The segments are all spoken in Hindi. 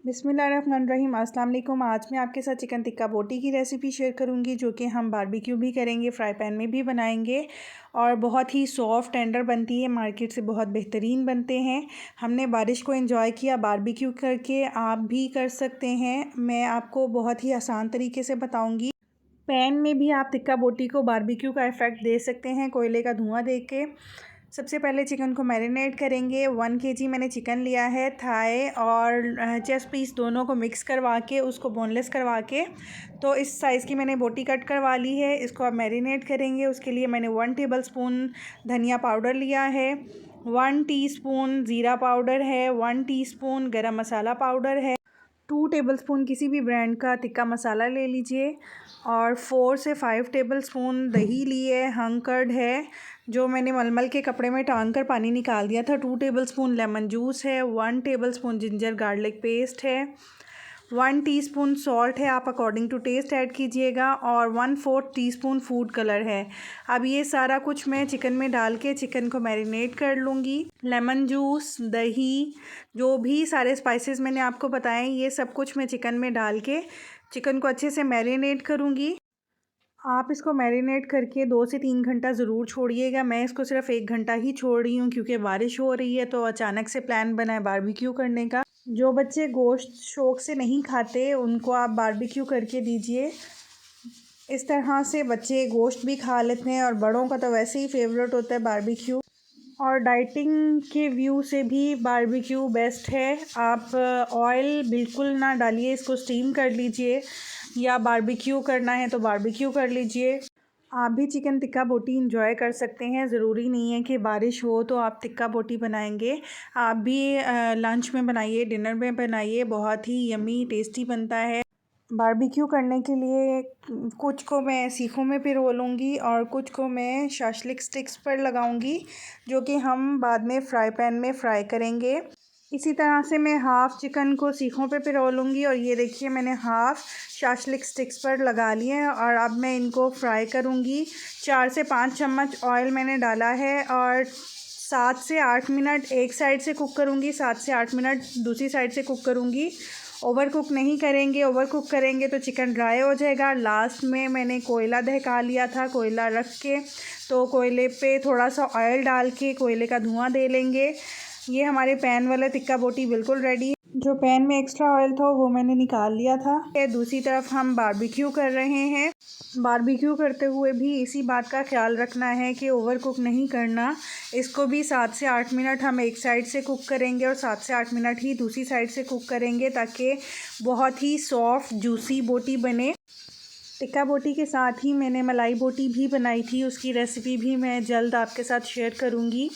बिस्मिल्लाहिर्रहमानिर्रहीम। अस्सलाम वालेकुम। आज मैं आपके साथ चिकन टिक्का बोटी की रेसिपी शेयर करूंगी, जो कि हम बारबेक्यू भी करेंगे, फ्राई पैन में भी बनाएंगे और बहुत ही सॉफ्ट टेंडर बनती है। मार्केट से बहुत बेहतरीन बनते हैं। हमने बारिश को एंजॉय किया बारबेक्यू करके, आप भी कर सकते हैं। मैं आपको बहुत ही आसान तरीके से बताऊँगी। पैन में भी आप टिक्का बोटी को बारबेक्यू का इफ़ेक्ट दे सकते हैं, कोयले का धुआं दे के। सबसे पहले चिकन को मैरिनेट करेंगे। 1 केजी मैंने चिकन लिया है। थाई और चेस्ट पीस दोनों को मिक्स करवा के, उसको बोनलेस करवा के, तो इस साइज़ की मैंने बोटी कट करवा ली है। इसको अब मैरिनेट करेंगे। उसके लिए मैंने 1 टेबलस्पून धनिया पाउडर लिया है, 1 टीस्पून ज़ीरा पाउडर है, 1 टीस्पून गरम मसाला पाउडर है, 2 टेबलस्पून किसी भी ब्रांड का टिक्का मसाला ले लीजिए और 4 से 5 टेबलस्पून दही लिए, हंग कर्ड है जो मैंने मलमल के कपड़े में टांग कर पानी निकाल दिया था, 2 टेबलस्पून लेमन जूस है, 1 टेबलस्पून जिंजर गार्लिक पेस्ट है, 1 टीस्पून सॉल्ट है, आप अकॉर्डिंग टू टेस्ट ऐड कीजिएगा, और 1/4 टीस्पून फूड कलर है। अब ये सारा कुछ मैं चिकन में डाल के चिकन को मैरिनेट कर लूँगी। लेमन जूस, दही, जो भी सारे स्पाइसेस मैंने आपको बताए, ये सब कुछ मैं चिकन में डाल के चिकन को अच्छे से मैरिनेट करूँगी। आप इसको मैरिनेट करके 2 से 3 घंटा ज़रूर छोड़िएगा। मैं इसको सिर्फ़ 1 घंटा ही छोड़ रही हूँ, क्योंकि बारिश हो रही है तो अचानक से प्लान बना है बारबेक्यू करने का। जो बच्चे गोश्त शौक़ से नहीं खाते, उनको आप बारबेक्यू करके दीजिए। इस तरह से बच्चे गोश्त भी खा लेते हैं और बड़ों का तो वैसे ही फेवरेट होता है बारबेक्यू। और डाइटिंग के व्यू से भी बारबेक्यू बेस्ट है। आप ऑयल बिल्कुल ना डालिए, इसको स्टीम कर लीजिए, या बारबेक्यू करना है तो बारबेक्यू कर लीजिए। आप भी चिकन टिक्का बोटी इंजॉय कर सकते हैं। ज़रूरी नहीं है कि बारिश हो तो आप टिक्का बोटी बनाएंगे। आप भी लंच में बनाइए, डिनर में बनाइए, बहुत ही यम्मी टेस्टी बनता है। बारबेक्यू करने के लिए कुछ को मैं सीखों में पिरो लूँगी और कुछ को मैं शाशलिक स्टिक्स पर लगाऊँगी, जो कि हम बाद में फ्राई पैन में फ्राई करेंगे। इसी तरह से मैं हाफ़ चिकन को सीखों पे पिरो लूँगी, और ये देखिए मैंने हाफ़ शाशलिक स्टिक्स पर लगा लिए हैं और अब मैं इनको फ्राई करूँगी। 4 से 5 चम्मच ऑयल मैंने डाला है और 7 से 8 मिनट एक साइड से कुक करूँगी, 7 से 8 मिनट दूसरी साइड से कुक करूँगी। ओवर कुक नहीं करेंगे, ओवर कुक करेंगे तो चिकन ड्राई हो जाएगा। लास्ट में मैंने कोयला दहका लिया था, कोयला रख के, तो कोयले पे थोड़ा सा ऑयल डाल के कोयले का धुआं दे लेंगे। ये हमारे पैन वाला टिक्का बोटी बिल्कुल रेडी है। जो पैन में एक्स्ट्रा ऑयल था वो मैंने निकाल लिया था। दूसरी तरफ हम बारबेक्यू कर रहे हैं। बारबेक्यू करते हुए भी इसी बात का ख्याल रखना है कि ओवर कुक नहीं करना। इसको भी 7 से 8 मिनट हम एक साइड से कुक करेंगे और 7 से 8 मिनट ही दूसरी साइड से कुक करेंगे, ताकि बहुत ही सॉफ्ट जूसी बोटी बने। टिक्का बोटी के साथ ही मैंने मलाई बोटी भी बनाई थी, उसकी रेसिपी भी मैं जल्द आपके साथ शेयर करूंगी।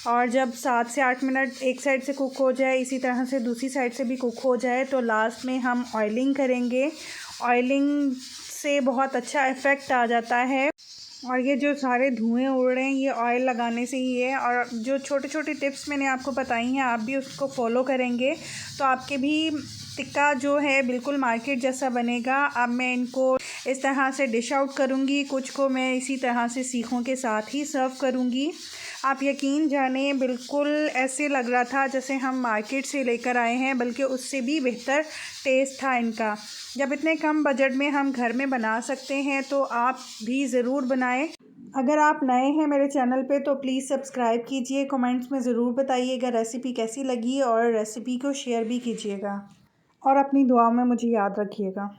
और जब 7 से 8 मिनट एक साइड से कुक हो जाए, इसी तरह से दूसरी साइड से भी कुक हो जाए, तो लास्ट में हम ऑयलिंग करेंगे। ऑयलिंग से बहुत अच्छा इफ़ेक्ट आ जाता है, और ये जो सारे धुएं उड़ रहे हैं ये ऑयल लगाने से ही है। और जो छोटे छोटे टिप्स मैंने आपको बताई हैं, आप भी उसको फॉलो करेंगे तो आपके भी टिक्का जो है बिल्कुल मार्केट जैसा बनेगा। अब मैं इनको इस तरह से डिश आउट करूँगी, कुछ को मैं इसी तरह से सीखों के साथ ही सर्व करूँगी। आप यकीन जाने, बिल्कुल ऐसे लग रहा था जैसे हम मार्केट से लेकर आए हैं, बल्कि उससे भी बेहतर टेस्ट था इनका। जब इतने कम बजट में हम घर में बना सकते हैं तो आप भी ज़रूर बनाएं। अगर आप नए हैं मेरे चैनल पे तो प्लीज़ सब्सक्राइब कीजिए। कमेंट्स में ज़रूर बताइएगा रेसिपी कैसी लगी, और रेसिपी को शेयर भी कीजिएगा, और अपनी दुआ में मुझे याद रखिएगा।